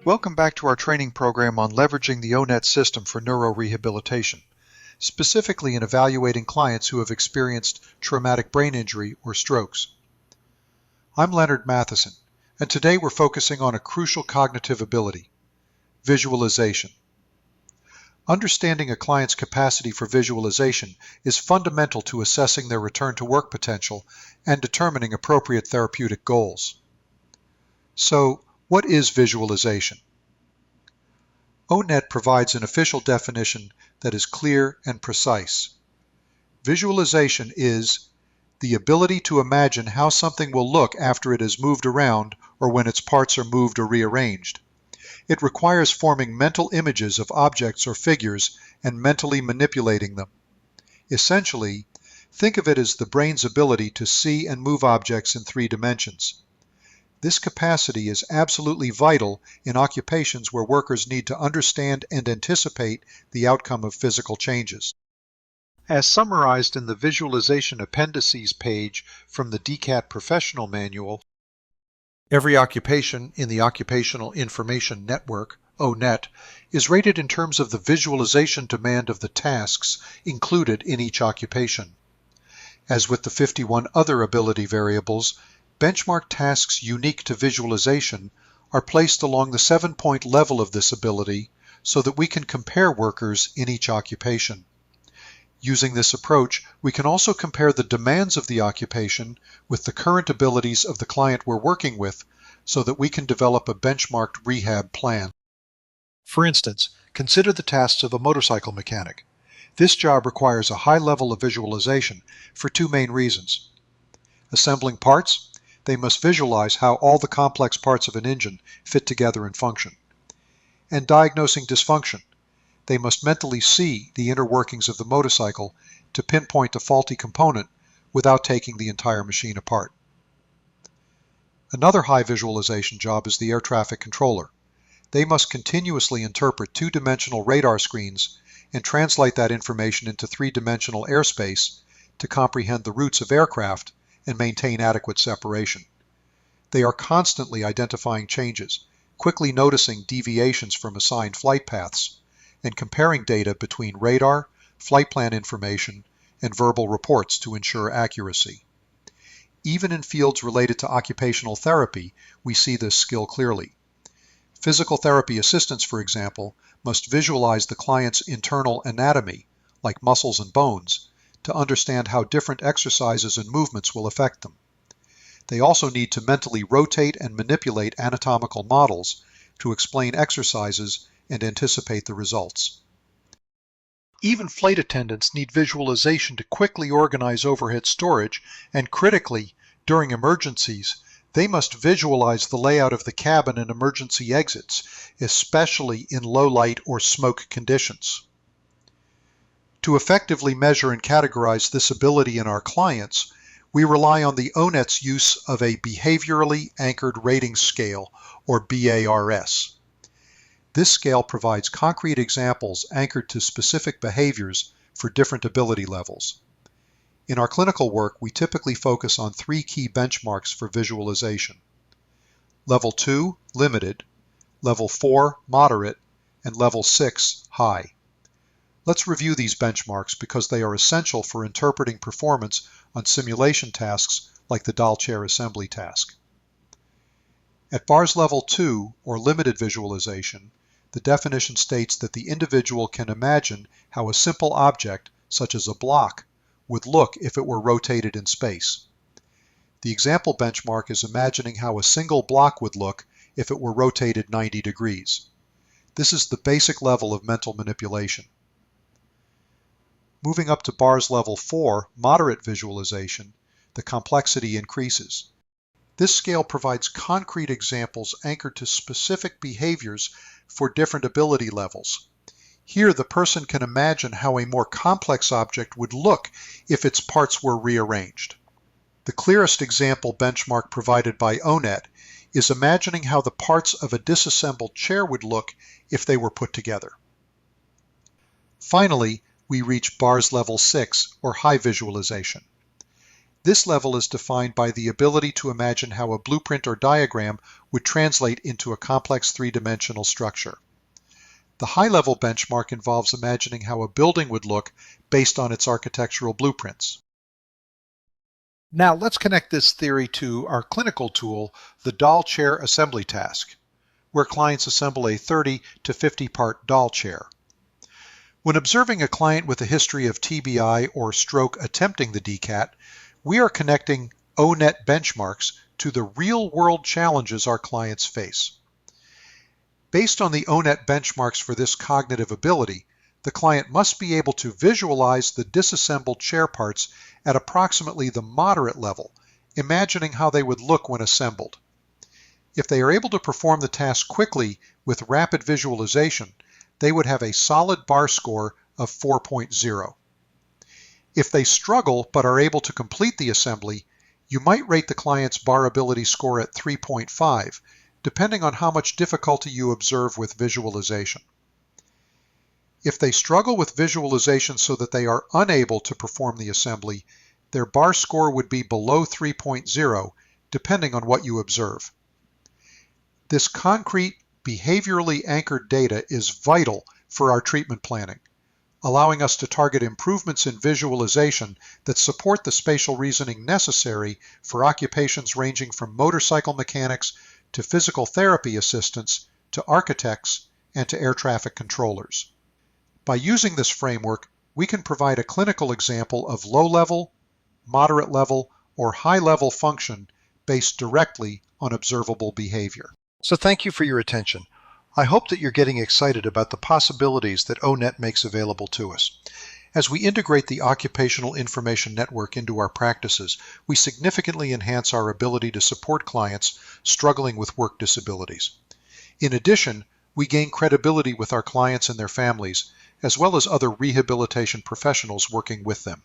Welcome back to our training program on leveraging the ONET system for neurorehabilitation, specifically in evaluating clients who have experienced traumatic brain injury or strokes. I'm Leonard Matheson, and today we're focusing on a crucial cognitive ability, visualization. Understanding a client's capacity for visualization is fundamental to assessing their return to work potential and determining appropriate therapeutic goals. So, what is visualization? ONET provides an official definition that is clear and precise. Visualization is the ability to imagine how something will look after it is moved around or when its parts are moved or rearranged. It requires forming mental images of objects or figures and mentally manipulating them. Essentially, think of it as the brain's ability to see and move objects in 3 dimensions. This capacity is absolutely vital in occupations where workers need to understand and anticipate the outcome of physical changes. As summarized in the Visualization Appendices page from the DCAT Professional Manual, every occupation in the Occupational Information Network, ONET, is rated in terms of the visualization demand of the tasks included in each occupation. As with the 51 other ability variables, benchmark tasks unique to visualization are placed along the 7-point level of this ability so that we can compare workers in each occupation. Using this approach, we can also compare the demands of the occupation with the current abilities of the client we're working with so that we can develop a benchmarked rehab plan. For instance, consider the tasks of a motorcycle mechanic. This job requires a high level of visualization for 2 main reasons. Assembling parts, they must visualize how all the complex parts of an engine fit together and function. And diagnosing dysfunction, they must mentally see the inner workings of the motorcycle to pinpoint a faulty component without taking the entire machine apart. Another high visualization job is the air traffic controller. They must continuously interpret 2-dimensional radar screens and translate that information into 3-dimensional airspace to comprehend the routes of aircraft and maintain adequate separation. They are constantly identifying changes, quickly noticing deviations from assigned flight paths, and comparing data between radar, flight plan information, and verbal reports to ensure accuracy. Even in fields related to occupational therapy, we see this skill clearly. Physical therapy assistants, for example, must visualize the client's internal anatomy, like muscles and bones, to understand how different exercises and movements will affect them. They also need to mentally rotate and manipulate anatomical models to explain exercises and anticipate the results. Even flight attendants need visualization to quickly organize overhead storage, and critically, during emergencies, they must visualize the layout of the cabin and emergency exits, especially in low light or smoke conditions. To effectively measure and categorize this ability in our clients, we rely on the ONET's use of a behaviorally anchored rating scale, or BARS. This scale provides concrete examples anchored to specific behaviors for different ability levels. In our clinical work, we typically focus on 3 key benchmarks for visualization: Level 2, limited, Level 4, moderate, and Level 6, high. Let's review these benchmarks because they are essential for interpreting performance on simulation tasks like the doll chair assembly task. At BARS Level 2, or limited visualization, the definition states that the individual can imagine how a simple object, such as a block, would look if it were rotated in space. The example benchmark is imagining how a single block would look if it were rotated 90 degrees. This is the basic level of mental manipulation. Moving up to BARS Level 4, moderate visualization, the complexity increases. This scale provides concrete examples anchored to specific behaviors for different ability levels. Here, the person can imagine how a more complex object would look if its parts were rearranged. The clearest example benchmark provided by ONET is imagining how the parts of a disassembled chair would look if they were put together. Finally, we reach BARS Level 6, or high visualization. This level is defined by the ability to imagine how a blueprint or diagram would translate into a complex three-dimensional structure. The high-level benchmark involves imagining how a building would look based on its architectural blueprints. Now let's connect this theory to our clinical tool, the doll chair assembly task, where clients assemble a 30 to 50 part doll chair. When observing a client with a history of TBI or stroke attempting the DCAT, we are connecting ONET benchmarks to the real-world challenges our clients face. Based on the ONET benchmarks for this cognitive ability, the client must be able to visualize the disassembled chair parts at approximately the moderate level, imagining how they would look when assembled. If they are able to perform the task quickly with rapid visualization, they would have a solid bar score of 4.0. If they struggle but are able to complete the assembly, you might rate the client's bar ability score at 3.5, depending on how much difficulty you observe with visualization. If they struggle with visualization so that they are unable to perform the assembly, their bar score would be below 3.0, depending on what you observe. This concrete, behaviorally anchored data is vital for our treatment planning, allowing us to target improvements in visualization that support the spatial reasoning necessary for occupations ranging from motorcycle mechanics to physical therapy assistants to architects and to air traffic controllers. By using this framework, we can provide a clinical example of low-level, moderate-level, or high-level function based directly on observable behavior. So thank you for your attention. I hope that you're getting excited about the possibilities that ONET makes available to us. As we integrate the Occupational Information Network into our practices, we significantly enhance our ability to support clients struggling with work disabilities. In addition, we gain credibility with our clients and their families, as well as other rehabilitation professionals working with them.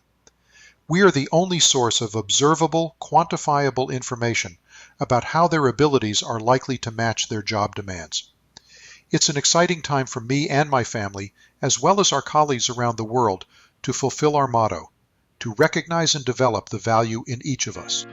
We are the only source of observable, quantifiable information about how their abilities are likely to match their job demands. It's an exciting time for me and my family, as well as our colleagues around the world, to fulfill our motto, to recognize and develop the value in each of us.